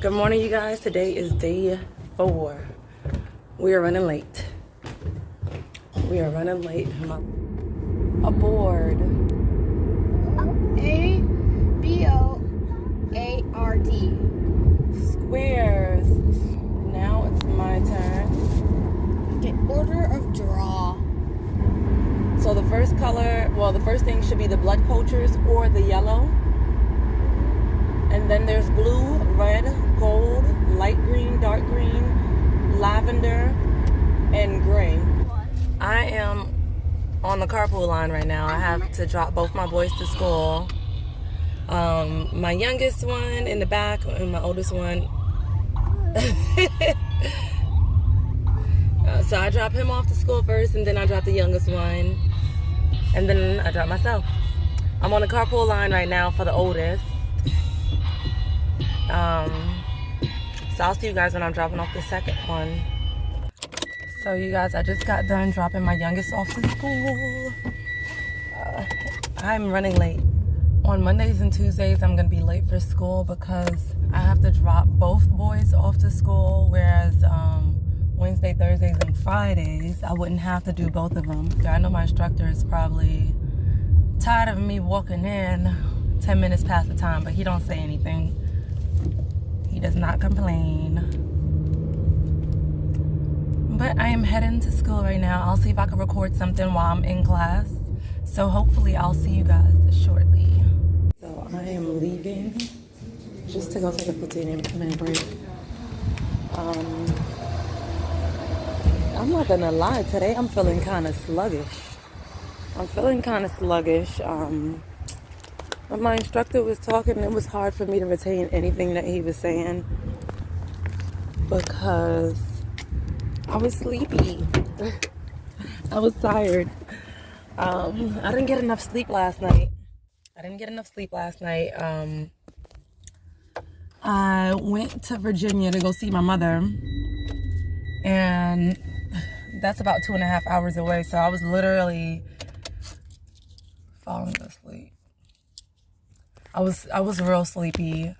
Good morning, you guys. Today is day 4. We are running late. Aboard. A-B-O-A-R-D. Squares. Now it's my turn. Okay, order of draw. So the first color, the first thing should be the blood cultures or the yellow. And then there's blue, red, gold, light green, dark green, lavender, and gray. I am on the carpool line right now. I have to drop both my boys to school. My youngest one in the back and my oldest one. So I drop him off to school first, and then I drop the youngest one, and then I drop myself. I'm on the carpool line right now for the oldest. So I'll see you guys when I'm dropping off the second one. So you guys, I just got done dropping my youngest off to school. I'm running late. On Mondays and Tuesdays, I'm gonna be late for school because I have to drop both boys off to school, whereas Wednesday, Thursdays, and Fridays, I wouldn't have to do both of them. I know my instructor is probably tired of me walking in 10 minutes past the time, but he don't say anything. He does not complain. But I am heading to school right now. I'll see if I can record something while I'm in class. So hopefully I'll see you guys shortly. So I am leaving just to go take a 15-minute break. I'm not gonna lie, today I'm feeling kind of sluggish. When my instructor was talking, it was hard for me to retain anything that he was saying because I was sleepy. I was tired. I didn't get enough sleep last night. I went to Virginia to go see my mother, and that's about 2.5 hours away, so I was literally falling asleep. I was real sleepy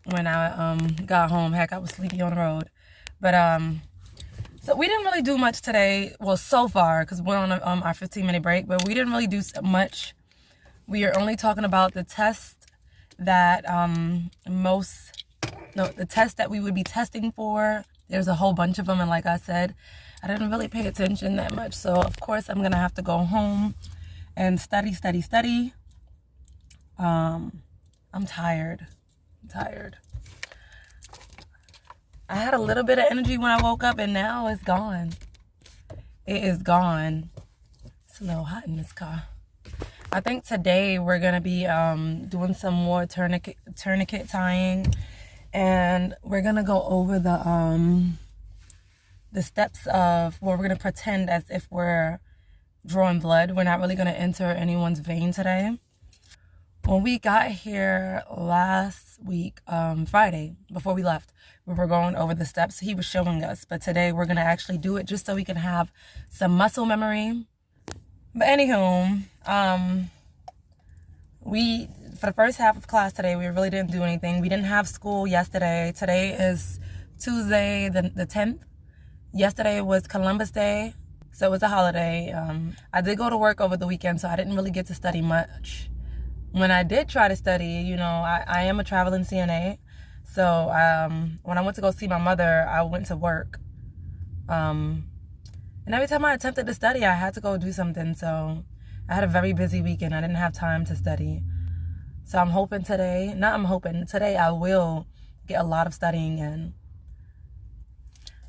when I got home. Heck, I was sleepy on the road. But so we didn't really do much today. Well, so far, because we're on our 15-minute break. But we didn't really do much. We are only talking about the test that the test that we would be testing for. There's a whole bunch of them, and like I said, I didn't really pay attention that much. So of course I'm gonna have to go home and study. I'm tired. I had a little bit of energy when I woke up, and now it's gone. It is gone. It's a little hot in this car. I think today we're gonna be doing some more tourniquet tying, and we're gonna go over the steps of we're gonna pretend as if we're drawing blood. We're not really gonna enter anyone's vein today. When we got here last week, Friday, before we left, we were going over the steps he was showing us. But today we're going to actually do it just so we can have some muscle memory. But anywho, for the first half of class today, we really didn't do anything. We didn't have school yesterday. Today is Tuesday, the 10th. Yesterday was Columbus Day, so it was a holiday. I did go to work over the weekend, so I didn't really get to study much. When I did try to study, I am a traveling CNA. So when I went to go see my mother, I went to work. And every time I attempted to study, I had to go do something. So I had a very busy weekend. I didn't have time to study. So today I will get a lot of studying in.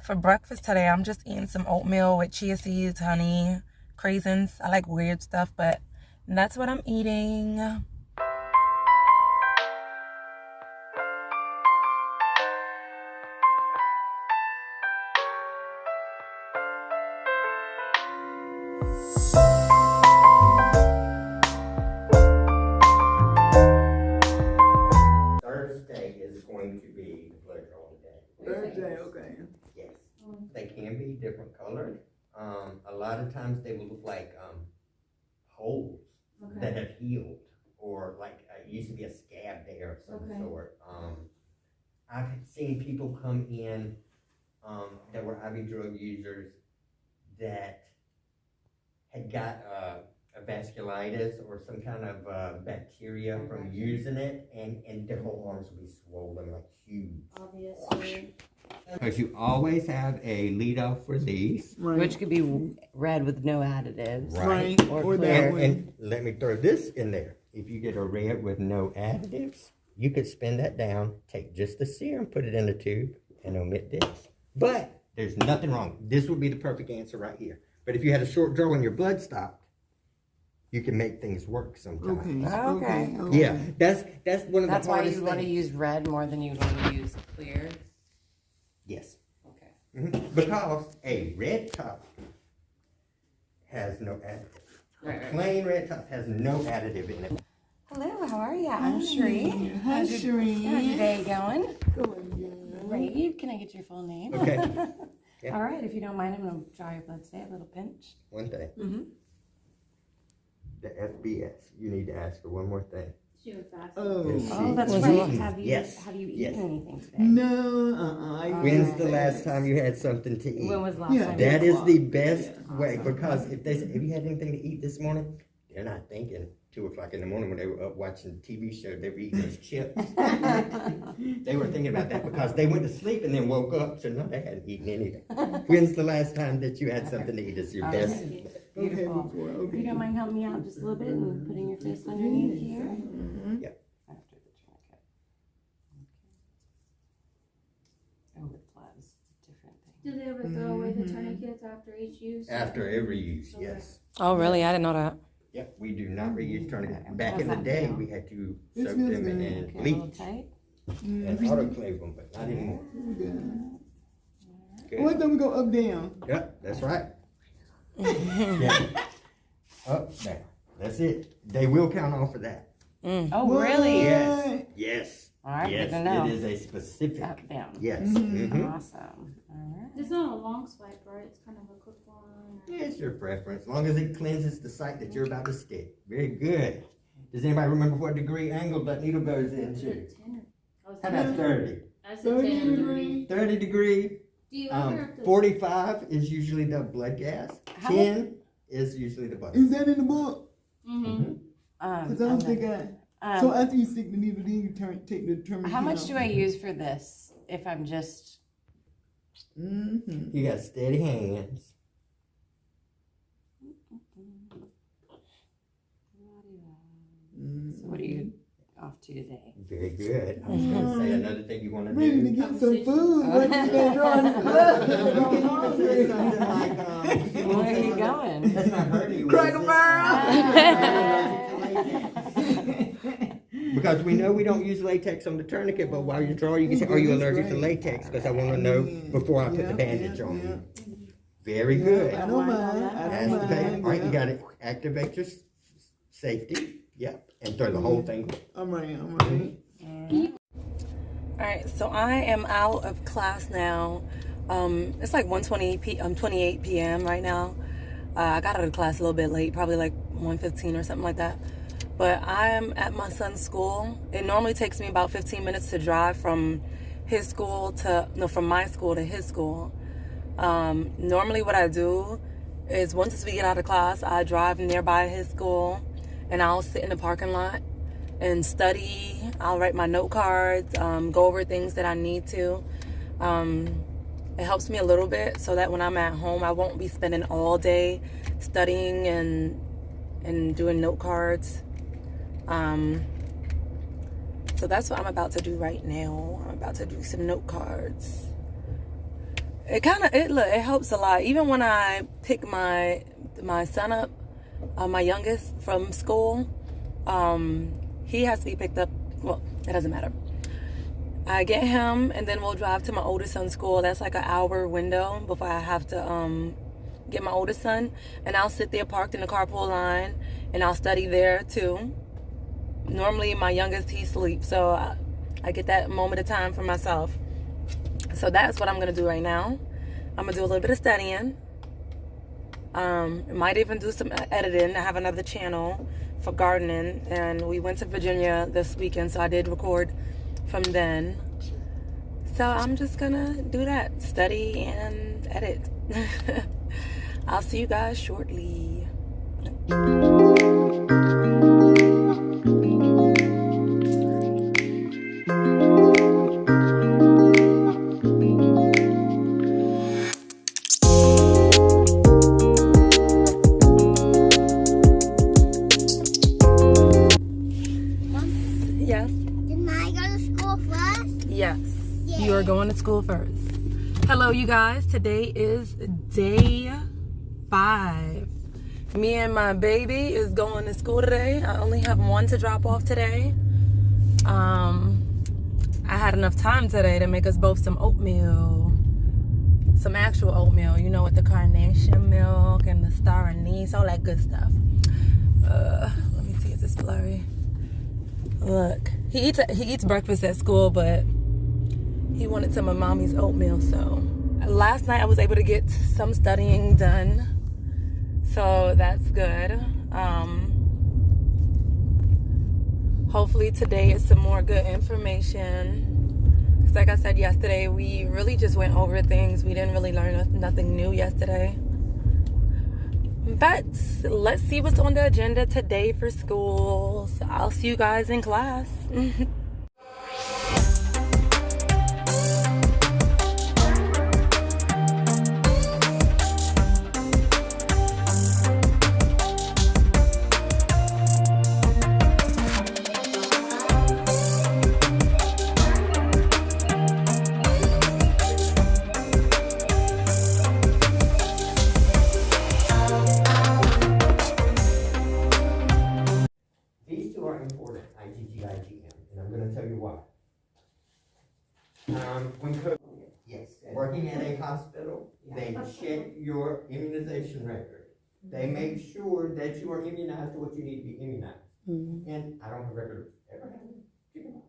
For breakfast today, I'm just eating some oatmeal with chia seeds, honey, craisins. I like weird stuff, but that's what I'm eating. Thursday is going to be the blood drawing day. Thursday, okay. Yes. They can be different colored. A lot of times they will look like holes that have healed, or like it used to be a scab there of some sort. I've seen people come in that were IV drug users that had got a vasculitis or some kind of bacteria from using it, and their whole arms would be swollen like huge. Obviously. Because you always have a lead off for these. Right. Which could be red with no additives. Right. Or that clear. way. And let me throw this in there. If you get a red with no additives, you could spin that down, take just the serum, put it in a tube, and omit this. But there's nothing wrong. This would be the perfect answer right here. But if you had a short draw and your blood stopped, you can make things work sometimes. Okay. Yeah, that's one of That's the why hardest you want to things. use red more than you want to use clear. Yes. Okay. Because a red top has no additive. Right. Plain red top has no additive in it. Hello, how are you? I'm Sheree. Hi, Sheree. How's your day going? Going Great. Can I get your full name? Okay. Yeah. All right. If you don't mind, I'm going to draw your blood today. A little pinch. One thing. Mm-hmm. The FBS. You need to ask her one more thing. She was fast. Oh, that's Was right. eaten. Have you Yes. eaten Yes. anything today? No, When's the last time you had something to eat? When was the last Yeah, time? That you is the best way, because if they say, have you had anything to eat this morning? They're not thinking 2 o'clock in the morning when they were up watching the TV show, they were eating those chips. They were thinking about that because they went to sleep and then woke up, so no, they hadn't eaten anything. When's the last time that you had something to eat? Is your best? Beautiful. If you don't mind helping me out just a little bit and putting your fist underneath here. Yep. After the tourniquet. Okay. Oh, with gloves. It's a different thing. Do they ever throw away the tourniquets after each use? After every use, yes. Oh, really? I didn't know that. Yep, we do not reuse tourniquets. Back How's in the that day, feel? we had to It soak feels them good. in Okay, a little bleach tight. and autoclave them, but not anymore. Good. What time we go up, down? Yep, that's right. Yeah. Up, down. That's it. They will count off for that. Oh, really? Yes. Yes. All right, Yes. good to know. It is a specific. Up, down. Yes. Mhm. Awesome. All right. It's not a long swipe, right? It's kind of a quick one. Or... Yeah, it's your preference, as long as it cleanses the site that you're about to stick. Very good. Does anybody remember what degree angle that needle goes into? 10 or... How about 30? I said 10 or 30. 30 degree. Do you ever have to... 45 is usually the blood gas. 10 is usually the butter. Is that in the book? Mm-hmm. Because I don't think I. So after you stick the needle, then you take the tourniquet. How much do I use for this if I'm just... Mm-hmm. You got steady hands. So what are you off to today? Very good. I was going to say another thing you want to Ready to do. get some food. What you been drawing? Say something like, Where are you going? That's not hurting you. Cracker Barrel! Because we know we don't use latex on the tourniquet, but while you draw, you can say, are you allergic to latex? Because I want to know before I put the bandage on you. Very good. I don't mind. That's the thing. All right, you got to activate your safety. Yep. And throw the whole thing. I'm right. All right, so I am out of class now. It's like 28 p.m. right now. I got out of class a little bit late, probably like 1:15 or something like that. But I'm at my son's school. It normally takes me about 15 minutes to drive from his school from my school to his school. Normally what I do is once we get out of class, I drive nearby his school and I'll sit in the parking lot and study. I'll write my note cards, go over things that I need to. It helps me a little bit so that when I'm at home, I won't be spending all day studying and doing note cards. So that's what I'm about to do right now. I'm about to do some note cards. It helps a lot. Even when I pick my son up, my youngest from school, he has to be picked up. Well, it doesn't matter. I get him and then we'll drive to my oldest son's school. That's like an hour window before I have to get my oldest son, and I'll sit there parked in the carpool line and I'll study there too. Normally my youngest, he sleeps, so I get that moment of time for myself. So that's what I'm gonna do right now. I'm gonna do a little bit of studying. Might even do some editing. I have another channel for gardening, and we went to Virginia this weekend, so I did record from then. So I'm just gonna do that, study and edit. I'll see you guys shortly. Yes. Didn't I go to school first? Yes. You are going to school first. Hello, you guys. Today is day 5. Me and my baby is going to school today. I only have one to drop off today. I had enough time today to make us both some oatmeal. Some actual oatmeal, you know, with the carnation milk and the star anise, all that good stuff. Let me see, is this blurry? Look, he eats breakfast at school, but he wanted some of mommy's oatmeal. So last night I was able to get some studying done, so that's good. Hopefully today is some more good information. Because like I said yesterday, we really just went over things. We didn't really learn nothing new yesterday. But let's see what's on the agenda today for school. So I'll see you guys in class. These two are important, IgG, IgM, and I'm going to tell you why. Working at a hospital, they check your immunization record. They make sure that you are immunized to what you need to be immunized. And I don't have a record of ever having chickenpox.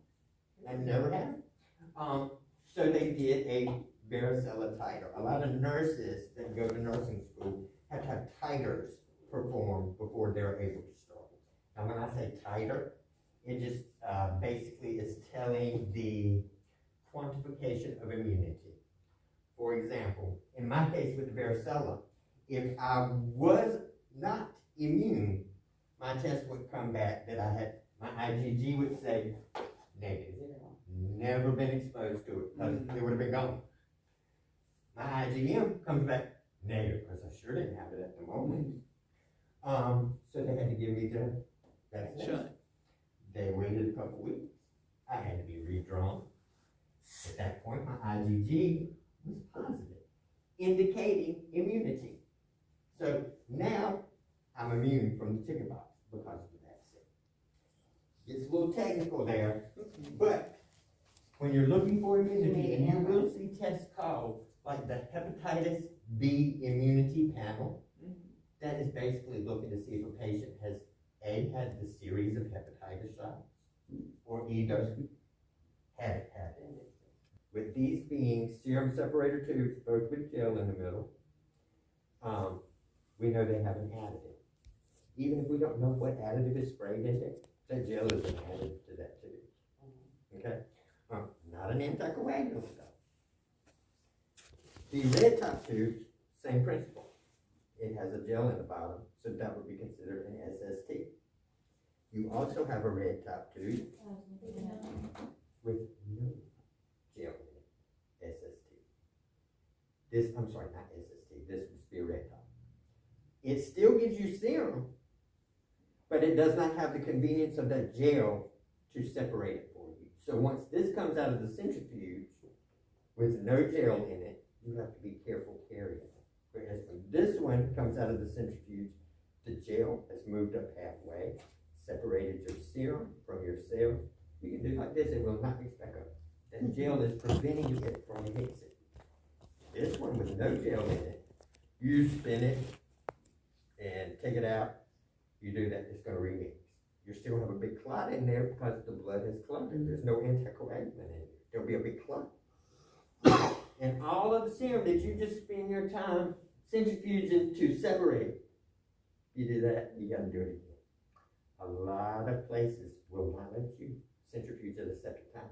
I never have. So they did a varicella titer. A lot of nurses that go to nursing school have to have titers performed before they're able to start. Now, when I say titer, it just basically is telling the quantification of immunity. For example, in my case with the varicella, if I was not immune, my test would come back that I had, my IgG would say negative. Never been exposed to it, because it would have been gone. My IgM comes back negative, because I sure didn't have it at the moment. So they had to give me the vaccination. They waited a couple weeks. I had to be redrawn. At that point, my IgG was positive, indicating immunity. So now I'm immune from the chickenpox because of the vaccine. It's a little technical there, but when you're looking for immunity, and you will see tests called like the hepatitis B immunity panel, that is basically looking to see if a patient has A, had the series of hepatitis shots, or either haven't had it. With these being serum separator tubes, both with gel in the middle, we know they have an additive. Even if we don't know what additive is sprayed in it, that gel is an additive to that tube. Okay? Not an anticoagulant though. The red top tubes, same principle. It has a gel in the bottom, so that would be considered an SST. You also have a red top tube with no gel in it, SST. This, I'm sorry, not SST, this would be a red top. It still gives you serum, but it does not have the convenience of that gel to separate it for you. So once this comes out of the centrifuge with no gel in it, you have to be careful carrying it. Whereas when this one comes out of the centrifuge, the gel has moved up halfway, separated your serum from your cells. You can do like this, it will not mix back up. That gel is preventing it from mixing. This one with no gel in it, you spin it and take it out, you do that, it's going to remix. You still have a big clot in there because the blood has clotted. There's no anticoagulant in it. There'll be a big clot. And all of the serum that you just spend your time centrifuging to separate, you do that, you got to do it again. A lot of places will not let you centrifuge at a second time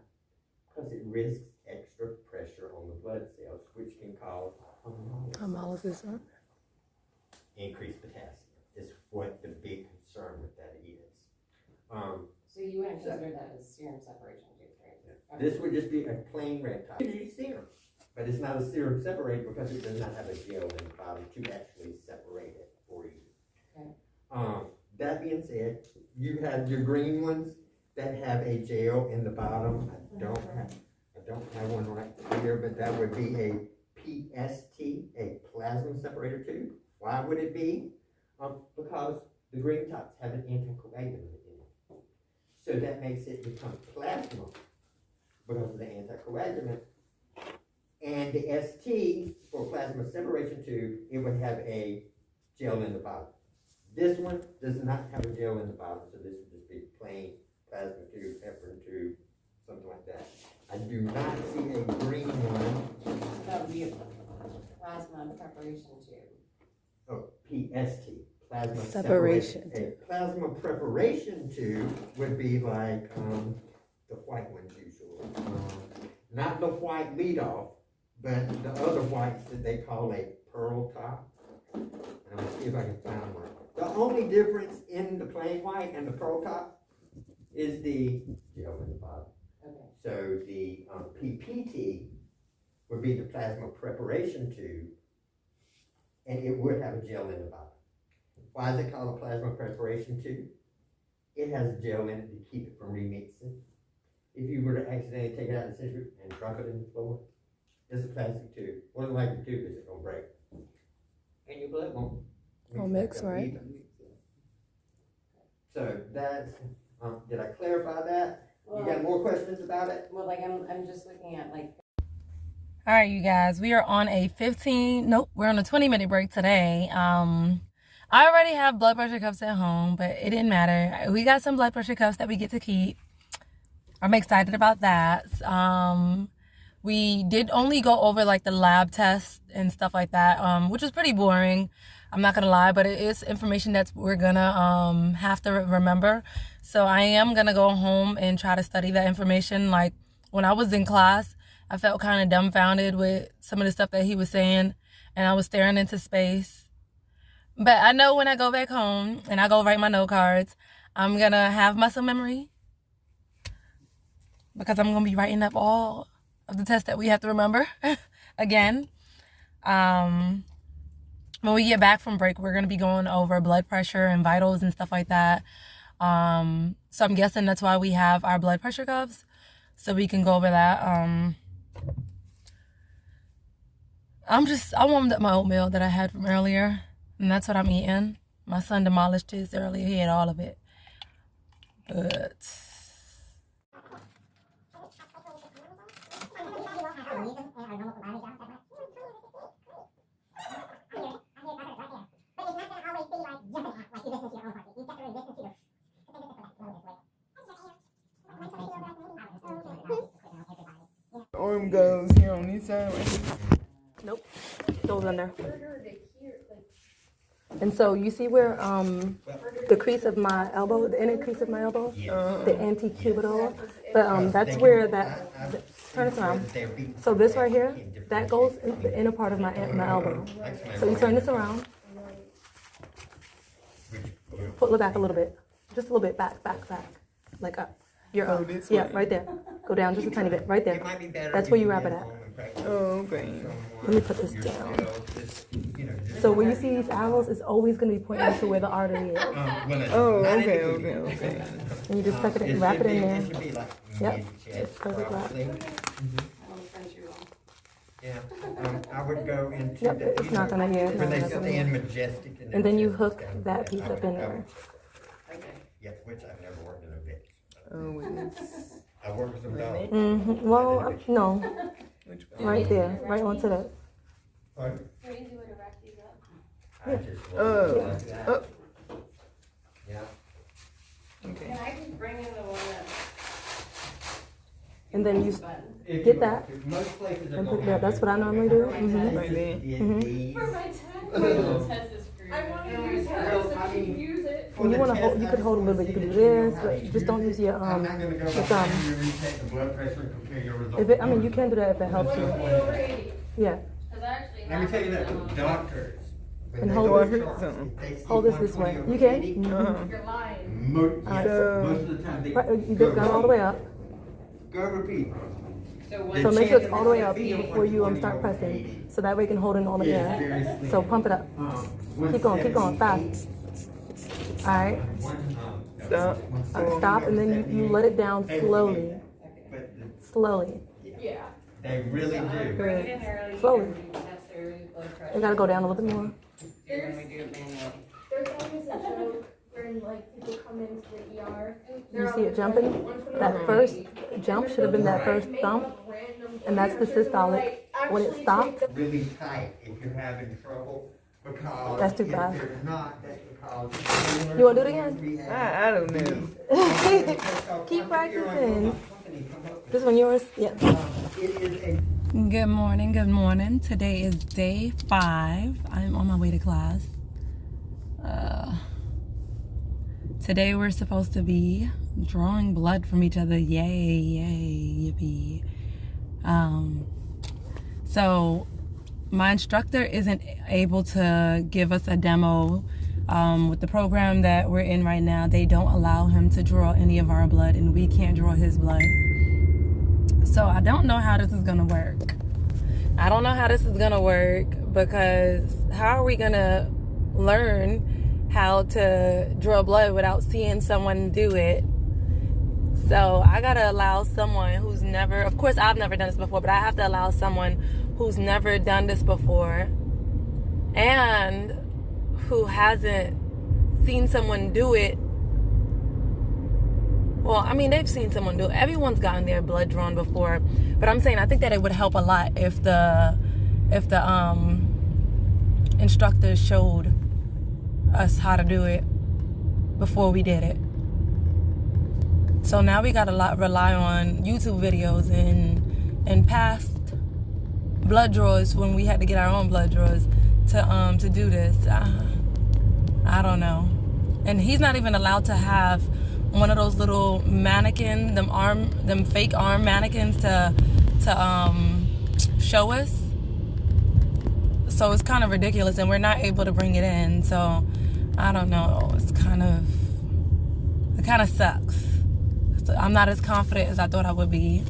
because it risks extra blood cells, which can cause Hemolysis. increased potassium. Is what the big concern with that is. So you wouldn't consider that as serum separation too, right? This would just be a plain red type. It is serum, but it's not a serum separator because it does not have a gel in the bottom to actually separate it for you. Okay. That being said, you have your green ones that have a gel in the bottom. I don't have one right here, but that would be a PST, a plasma separator tube. Why would it be? Because the green tops have an anticoagulant in it. So that makes it become plasma because of the anticoagulant. And the ST for plasma separation tube, it would have a gel in the bottom. This one does not have a gel in the bottom, so this would just be plain plasma tube, heparin tube, something like that. I do not see a green one. That would be a plasma preparation tube. Oh, PST, plasma Separation tube. A plasma preparation tube would be like the white ones usually. Not the white lead off, but the other whites that they call a pearl top. And I'm gonna see if I can find one. The only difference in the plain white and the pearl top is the gel in the bottom. Okay. So the PPT would be the plasma preparation tube, and it would have a gel in the bottom. Why is it called a plasma preparation tube? It has gel in it to keep it from remixing. If you were to accidentally take it out of the centrifuge and drop it in the floor, it's a plastic tube. What like the tube is it gonna break? And your blood won't mix, back up right? either. So that's, did I clarify that? You got more questions about it? Well, like I'm just looking at like. All right, you guys, we are on a 20-minute break today. I already have blood pressure cuffs at home, but it didn't matter. We got some blood pressure cuffs that we get to keep. I'm excited about that. We did only go over like the lab tests and stuff like that, which was pretty boring. I'm not gonna lie, but it is information that we're gonna have to remember. So I am gonna go home and try to study that information. Like when I was in class, I felt kind of dumbfounded with some of the stuff that he was saying, and I was staring into space. But I know when I go back home and I go write my note cards, I'm gonna have muscle memory because I'm gonna be writing up all of the tests that we have to remember again. When we get back from break, we're gonna be going over blood pressure and vitals and stuff like that. So I'm guessing that's why we have our blood pressure cuffs, so we can go over that. I warmed up my oatmeal that I had from earlier, and that's what I'm eating. My son demolished his earlier. He ate all of it. But Arm goes here on this side right here. nope, goes under. And so you see where the crease of my elbow, the inner crease of my elbow, the antecubital, but that's where that, turn it around. So this right here, that goes in the inner part of my elbow. So you turn this around, pull it back a little bit, just a little bit, back, like up. You're up. this Yeah, way. right there. Go down just a tiny bit, right there. It might be better That's if where you you wrap get it at. home and practice Oh, okay. Let me put this down. So when you see these arrows, it's always going to be pointing to where the artery is. Oh, okay. And you just tuck it in, wrap it in there. It should be like Yep, mid-chest, it's perfect wrap. probably. Yeah, I would go into Yep, the, it's not gonna, yeah, when they no, sit no. in majestic. And then you just hook down that there. piece I up would in go- there. Yeah, which I've never worked in a vet. Oh, I worked with some dogs. Well, no, which one? right there, right onto that. Pardon? Very easy way to wrap these up. I just Oh, like that. oh. Yeah. Okay. Can I just bring in the one that? And then you, If Get you that. want to. Most places are and gonna put that, have that's it. what I normally do. This Right there. is these. For my test. Well, Test is free. I want to use hers if she can use it. And you want to hold, you could hold a little bit. You could do this, but just don't use your I'm not gonna go your behind thumb. you and recheck the blood pressure and compare your results. If it, I mean, you can do that if it helps you. Yeah. Let me tell you that doctors. when And they hold do this- a chart, if they see Hold this way. 120 You can. over 80, You're lying. most So- of the time they Right, you go down all the way up. Go repeat. So make sure it's all the way up before you start pressing. So that way you can hold in all the air. So pump it up. Keep going, fast. Alright. Stop. Stop and then you let it down slowly. Slowly. Yeah. They really do. Good. Slowly. You gotta go down a little bit more. There's always a joke when like people come into the ER. You see it jumping? That first jump should have been that first thump. And that's the systolic. When it stopped, Really tight if you're having trouble because That's too if fast. there's not, that's because You wanna do it again? I don't know. keep practicing. This one yours? Yeah. Good morning. Today is day 5. I'm on my way to class. Today we're supposed to be drawing blood from each other. Yay, yippee. So my instructor isn't able to give us a demo with the program that we're in right now. They don't allow him to draw any of our blood, and we can't draw his blood. So I don't know how this is gonna work. Because how are we gonna learn how to draw blood without seeing someone do it? So I gotta allow someone who's never, of course I've never done this before, but I have to allow someone who's never done this before and who hasn't seen someone do it. Well, I mean, they've seen someone do it. Everyone's gotten their blood drawn before, but I'm saying I think that it would help a lot if the instructors showed us how to do it before we did it. So now we gotta rely on YouTube videos and past blood draws when we had to get our own blood draws to do this. I don't know. And he's not even allowed to have one of those little mannequin, them fake arm mannequins to show us. So it's kind of ridiculous, and we're not able to bring it in. So I don't know. It kind of sucks. So I'm not as confident as I thought I would be,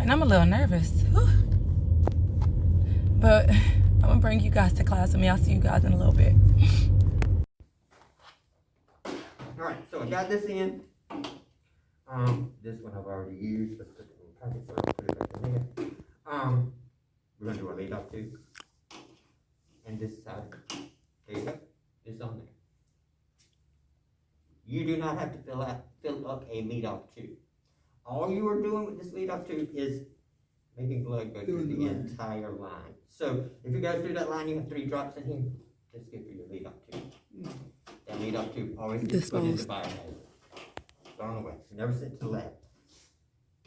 and I'm a little nervous. Whew. But I'm gonna bring you guys to class with me. I'll see you guys in a little bit. Alright, so I got this in. This one I've already used. Let's put it in the packet so I can put it back in there. We're gonna do our lead off tube. And this side. There you go. It's on there. You do not have to fill up a lead off tube. All you are doing with this lead off tube is making blood go through the entire line. So if you go through that line, you have 3 drops in here. Just get through your lead off tube. That lead off tube always gets put into biohazard. Thrown away. Never sit to the left.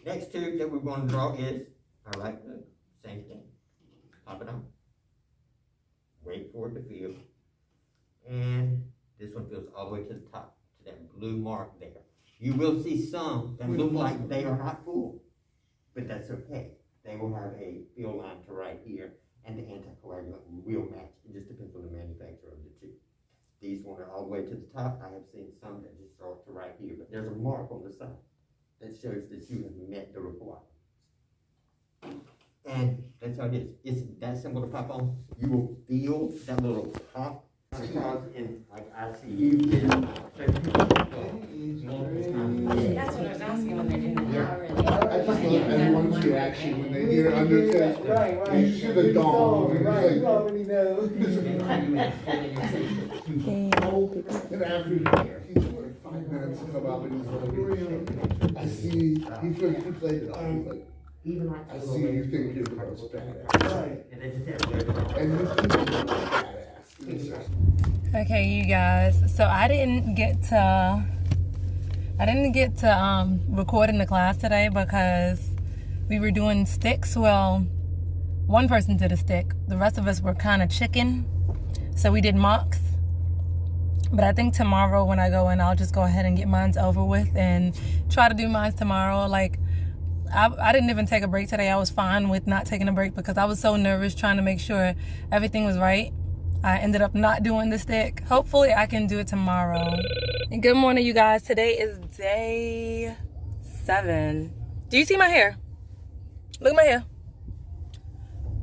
Next tube that we're going to draw is our right foot. Same thing. Pop it on. Wait for it to fill. And this one fills all the way to the top, to that blue mark there. You will see some that look like they are not full, but that's okay. They will have a fill line to right here, and the anticoagulant will match. It just depends on the manufacturer of the tube. These ones are all the way to the top. I have seen some that just draw to right here, but there's a mark on the side that shows that you have met the requirements. And that's how it is. It's that simple to pop on. You will feel that little pop. Because in, like I see you did. That's what I was asking when they're doing it now already. I just love everyone's reaction when they hear under test. You should have dawned. You already know. And after he's like 5 minutes to come up and he's like, I see, he played it off. He's like, I see you think you're the most badass. Right. And they just have And you think you're the most badass. Okay, you guys. So I didn't get to record in the class today because we were doing sticks. Well, one person did a stick. The rest of us were kind of chicken. So we did mocks. But I think tomorrow when I go in, I'll just go ahead and get mine over with and try to do mine tomorrow. Like, I didn't even take a break today. I was fine with not taking a break because I was so nervous trying to make sure everything was right. I ended up not doing the stick. Hopefully I can do it tomorrow. And good morning, you guys. Today is day 7. Do you see my hair? Look at my hair.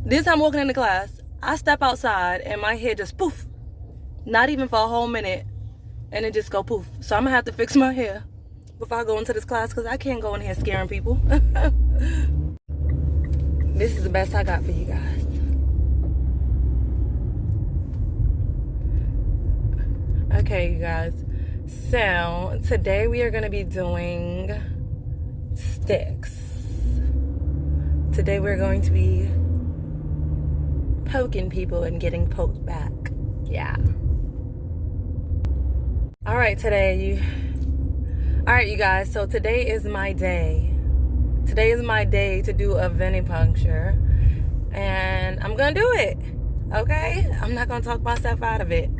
This time walking into class, I step outside and my hair just poof. Not even for a whole minute. And it just go poof. So I'm gonna have to fix my hair before I go into this class because I can't go in here scaring people. This is the best I got for you guys. Okay, you guys. So today we are gonna be doing sticks. Today we're going to be poking people and getting poked back. Yeah. All right, you guys, so today is my day. Today is my day to do a venipuncture, and I'm gonna do it, okay? I'm not gonna talk myself out of it.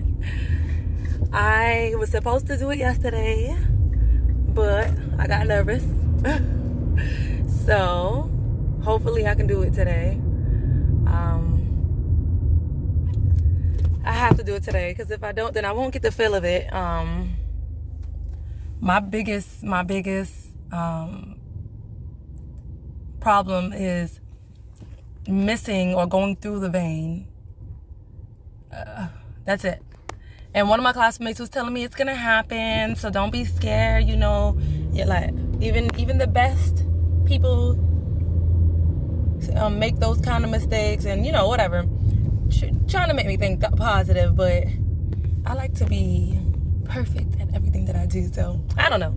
I was supposed to do it yesterday, but I got nervous. So hopefully I can do it today. I have to do it today because if I don't, then I won't get the feel of it. My biggest problem is missing or going through the vein. That's it. And one of my classmates was telling me it's gonna happen, so don't be scared. You know, you're like even the best people make those kind of mistakes, and you know, whatever. Trying to make me think positive, but I like to be perfect at everything that I do, so I don't know.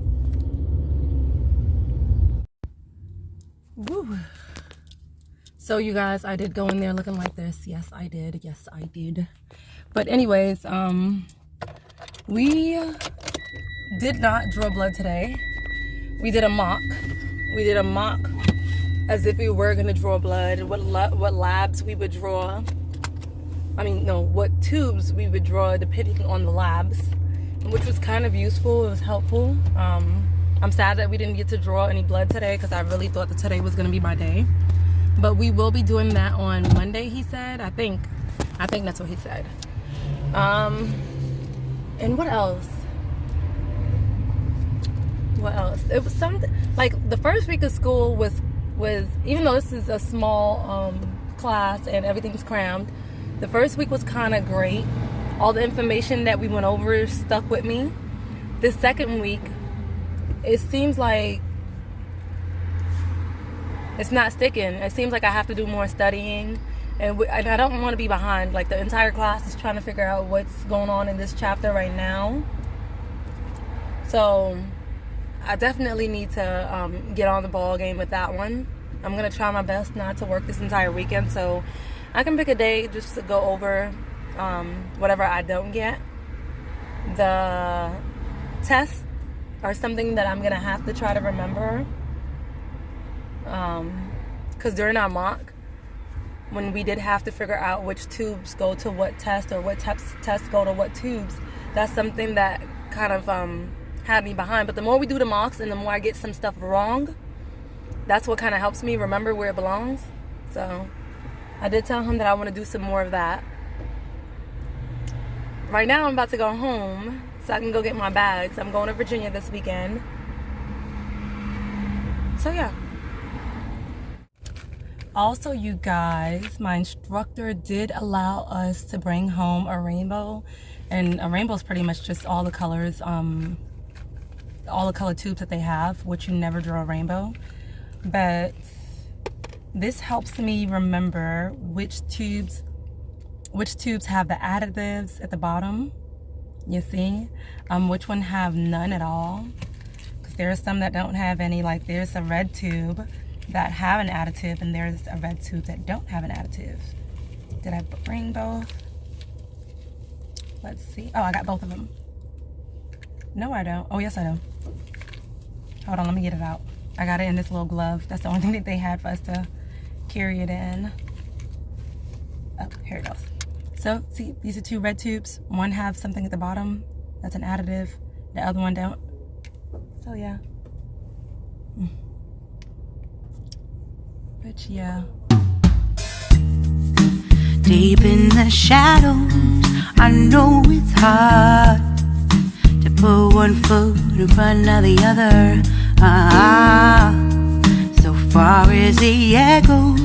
Woo. So you guys, I did go in there looking like this. Yes, I did. Yes, I did. But anyways, we did not draw blood today. We did a mock. We did a mock as if we were gonna draw blood. What labs we would draw. I mean, no, what tubes we would draw depending on the labs, which was kind of useful. It was helpful. I'm sad that we didn't get to draw any blood today because I really thought that today was going to be my day. But we will be doing that on Monday, he said. I think that's what he said. And what else? What else? It was something like the first week of school was even though this is a small class and everything's crammed, the first week was kind of great. All the information that we went over stuck with me. This second week, it seems like it's not sticking. It seems like I have to do more studying, and I don't want to be behind. Like the entire class is trying to figure out what's going on in this chapter right now. So I definitely need to get on the ball game with that one. I'm gonna try my best not to work this entire weekend, so I can pick a day just to go over whatever I don't get. The tests are something that I'm gonna have to try to remember, because during our mock, when we did have to figure out which tubes go to what test or what tests go to what tubes, that's something that kind of had me behind. But the more we do the mocks and the more I get some stuff wrong, that's what kind of helps me remember where it belongs. So I did tell him that I want to do some more of that. Right now I'm about to go home so I can go get my bags. I'm going to Virginia this weekend. So yeah. Also, you guys, my instructor did allow us to bring home a rainbow. And a rainbow is pretty much just all the colors, all the color tubes that they have, which you never draw a rainbow. But this helps me remember which tubes have the additives at the bottom, you see, which one have none at all, because there are some that don't have any. Like there's a red tube that have an additive and there's a red tube that don't have an additive. Did I bring both? Let's see. Oh, I got both of them. No, I don't. Oh, yes, I do. Hold on, let me get it out. I got it in this little glove. That's the only thing that they had for us to carry it in. Oh, here it goes. So, see, these are two red tubes. One has something at the bottom. That's an additive. The other one don't. So yeah. But yeah. Deep in the shadows, I know it's hard to put one foot in front of the other. So far as the echo